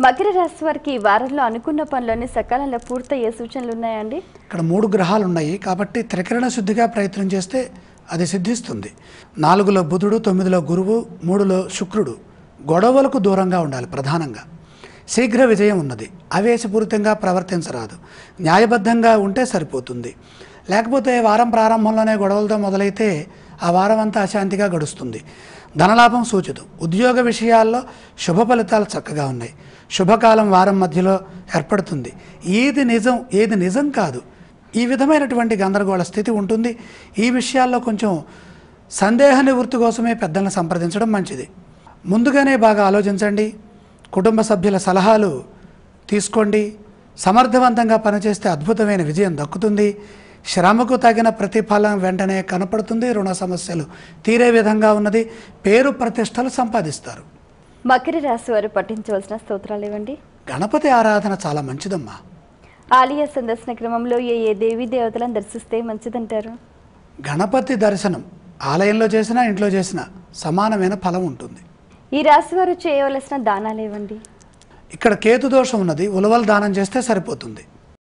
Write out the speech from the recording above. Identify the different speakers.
Speaker 1: మకర రాశి వారికి ఈ వారంలో అనుకున్న పనులన్నీ సకాలంలో పూర్తయ్యే సూచనలు ఉన్నాయండి.
Speaker 2: ఇక్కడ 3 గ్రహాలు ఉన్నాయి కాబట్టి త్రికరణ శుద్ధిగా ప్రయత్నం చేస్తే అది సిద్ధిస్తుంది. 4లో బుధుడు, 9లో గురువు, 3లో శుక్రుడు. గొడవలకు దూరంగా ఉండాలి. ప్రధానంగా శీఘ్ర విజయం ఉన్నది. ఆవేశపూరితంగా ప్రవర్తించరాదు. న్యాయబద్ధంగా ఉంటే సరిపోతుంది. లేకపోతే వారం ప్రారంభంలోనే గొడవలతో మొదలైతే ఆ వారం అంతా అశాంతిగా గడుస్తుంది. ధనలాభం సూచదు. ఉద్యోగ విషయాల్లో శుభ ఫలితాలు చక్కగా ఉన్నాయి. శుభకాలం వారం మధ్యలో ఏర్పడుతుంది. ఏది నిజం ఏది నిజం కాదు, ఈ విధమైనటువంటి గందరగోళ స్థితి ఉంటుంది. ఈ విషయాల్లో కొంచెం సందేహ నివృత్తి కోసమే పెద్దలను సంప్రదించడం మంచిది. ముందుగానే బాగా ఆలోచించండి. కుటుంబ సభ్యుల సలహాలు తీసుకోండి. సమర్థవంతంగా పనిచేస్తే అద్భుతమైన విజయం దక్కుతుంది. శ్రమకు తగిన ప్రతిఫలం వెంటనే కనపడుతుంది. రుణ సమస్యలు తీరే విధంగా ఉన్నది. పేరు ప్రతిష్టలు సంపాదిస్తారు.
Speaker 1: మకర రాశి వారు పఠించవలసిన స్తోత్రాలు ఇవ్వండి.
Speaker 2: గణపతి ఆరాధన చాలా మంచిదమ్మా.
Speaker 1: ఆలయ సందర్శన క్రమంలో ఏ దేవీ దేవతలను దర్శిస్తే మంచిదంటారు?
Speaker 2: గణపతి దర్శనం ఆలయంలో చేసినా ఇంట్లో చేసినా సమానమైన ఫలం ఉంటుంది.
Speaker 1: ఈ రాశి వారు చేయవలసిన దానాలు ఇవ్వండి.
Speaker 2: ఇక్కడ కేతు దోషం ఉన్నది. ఉలవలు దానం చేస్తే సరిపోతుంది.